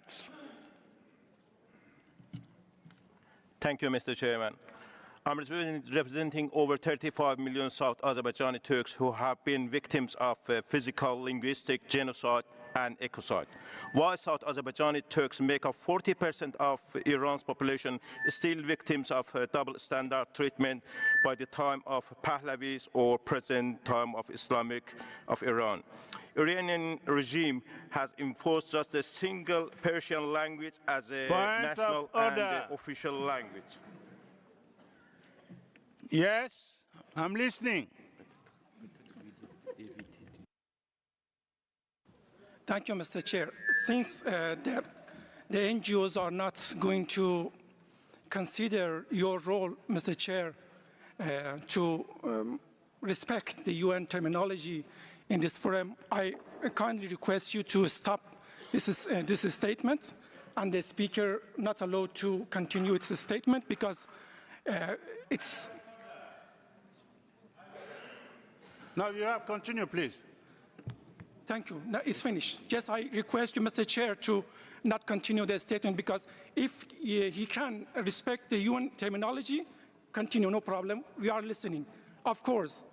facts. Thank you, Mr. Chairman. I'm representing over 35 million South Azerbaijani Turks who have been victims of physical, linguistic genocide and ecocide. While South Azerbaijani Turks make up 40% of Iran's population, still victims of double standard treatment by the time of Pahlavis or present time of Islamic of Iran. Iranian regime has enforced just a single Persian language as a national and official language. Yes, I'm listening. Thank you, Mr. Chair. Since the NGOs are not going to consider your role, Mr. Chair, to respect the UN terminology in this forum, I kindly request you to stop this statement and the speaker not allowed to continue its statement because it's... Now you have continue, please. Thank you. No, it's finished. Just I request you, Mr. Chair, to not continue the statement because if he can respect the UN terminology, continue, no problem. We are listening. Of course,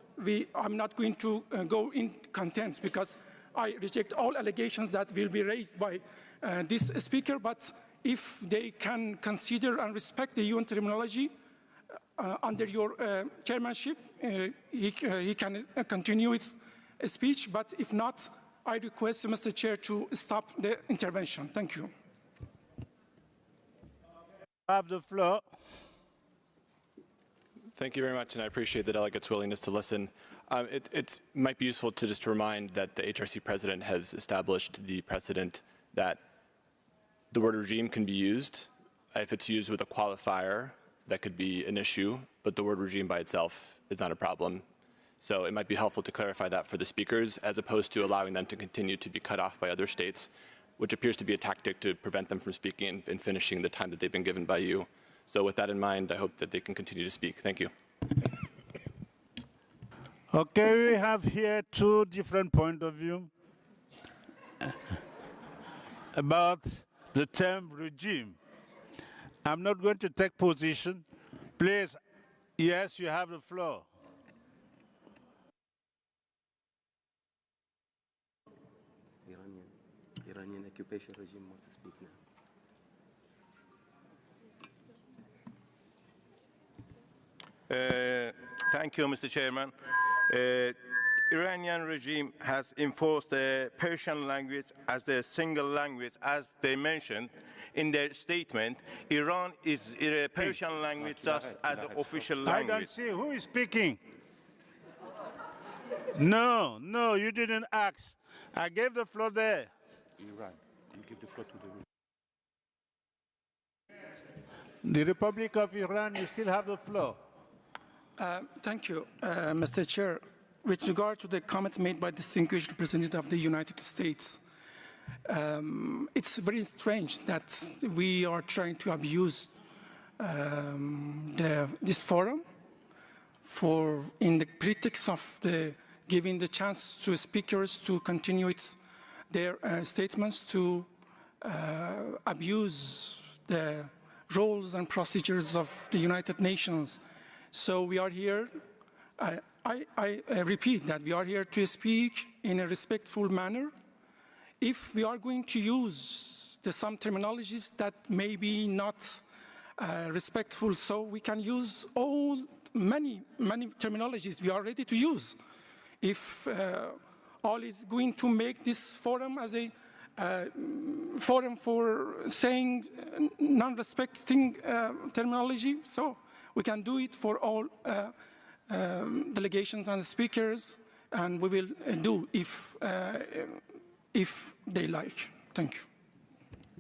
I'm not going to go in contempt because I reject all allegations that will be raised by this speaker, but if they can consider and respect the UN terminology under your chairmanship, he can continue his speech, but if not, I request you, Mr. Chair, to stop the intervention. Thank you. Have the floor. Thank you very much, and I appreciate the delegate's willingness to listen. It might be useful to just remind that the HRC president has established the precedent that the word regime can be used. If it's used with a qualifier, that could be an issue, but the word regime by itself is not a problem. So it might be helpful to clarify that for the speakers, as opposed to allowing them to continue to be cut off by other states, which appears to be a tactic to prevent them from speaking and finishing the time that they've been given by you. So with that in mind, I hope that they can continue to speak. Thank you. Okay, we have here two different points of view about the term regime. I'm not going to take position. Please, yes, you have the floor. Iranian occupation regime must speak now. Thank you, Mr. Chairman. Iranian regime has enforced the Persian language as the single language, as they mentioned in their statement. Iran is a Persian language just as an official language. I don't see who is speaking. No, you didn't ask. I gave the floor there. Iran, you give the floor to the room. The Republic of Iran, you still have the floor. Thank you, Mr. Chair. With regard to the comment made by the distinguished representative of the United States, it's very strange that we are trying to abuse this forum in the pretext of giving the chance to speakers to continue their statements to abuse the rules and procedures of the United Nations. So we are here, I repeat that we are here to speak in a respectful manner. If we are going to use some terminologies that may be not respectful, so we can use many terminologies we are ready to use. If all is going to make this forum as a forum for saying non-respecting terminology, so we can do it for all delegations and speakers, and we will do if they like. Thank you.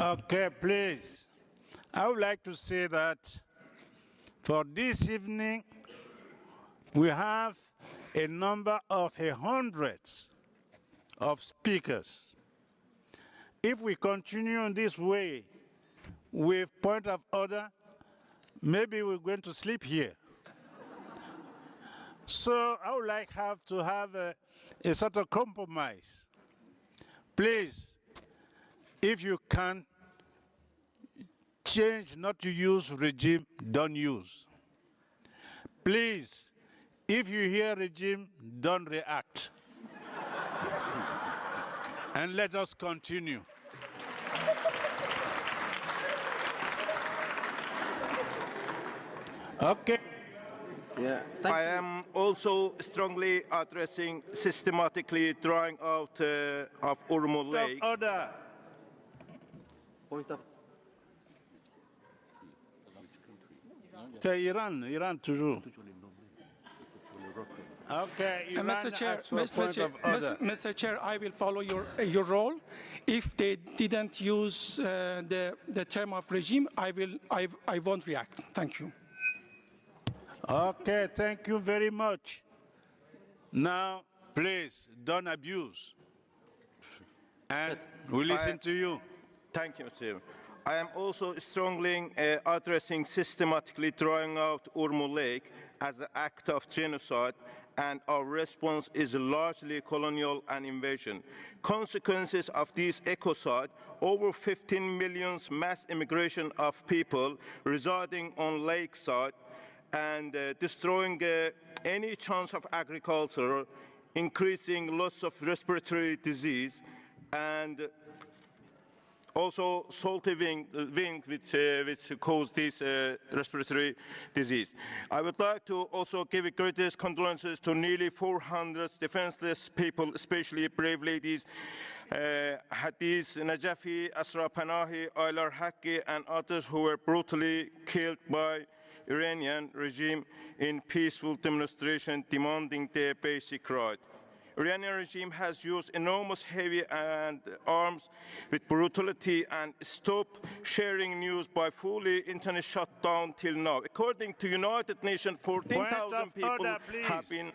Okay, please. I would like to say that for this evening, we have a number of hundreds of speakers. If we continue in this way with point of order, maybe we're going to sleep here. So I would like to have a sort of compromise. Please, if you can, change not to use regime, don't use. Please, if you hear regime, don't react. And let us continue. Okay. Yeah. I am also strongly addressing systematically drying out of Urmul Lake. Order. Point of Say Iran to do. Okay, Iran Mr. Chair, asks for a point of order. Mr. Chair, I will follow your role. If they didn't use the term of regime, I won't react. Thank you. Okay, thank you very much. Now, please, don't abuse. And we listen to you. Thank you, Mr. Chairman. I am also strongly addressing systematically drying out Urmul Lake as an act of genocide, and our response is largely colonial and invasion. Consequences of this ecocide: over 15 million mass immigration of people residing on lakeside and destroying any chance of agriculture, increasing lots of respiratory disease, and also salty wind which cause this respiratory disease. I would like to also give greatest condolences to nearly 400 defenseless people, especially brave ladies, Hadiz Najafi, Asra Panahi, Aylar Haqqi, and others who were brutally killed by Iranian regime in peaceful demonstration demanding their basic right. Iranian regime has used enormous heavy arms with brutality and stopped sharing news by fully internet shutdown till now. According to United Nations, 14,000 people order, have been.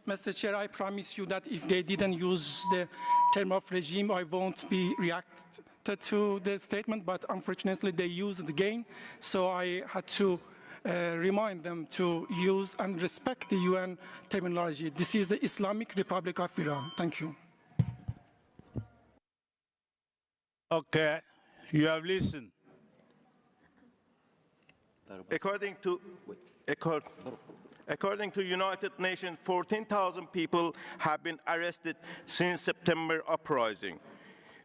Mr. Chair, I promise you that if they didn't use the term of regime, I won't be reacted to the statement, but unfortunately they used it again, so I had to remind them to use and respect the UN terminology. This is the Islamic Republic of Iran. Thank you. Okay, you have listened. According to United Nations, 14,000 people have been arrested since September uprising.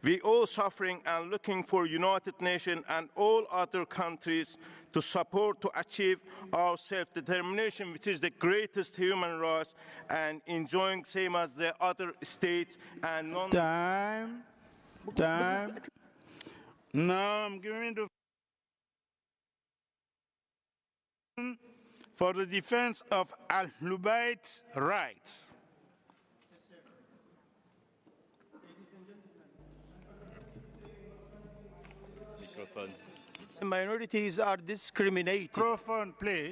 We all suffering and looking for United Nations and all other countries to support to achieve our self-determination, which is the greatest human right, and enjoying same as the other states and non. Time. Now I'm giving the for the defense of Ahlul Bayt's rights. Minorities are discriminated. Microphone, please.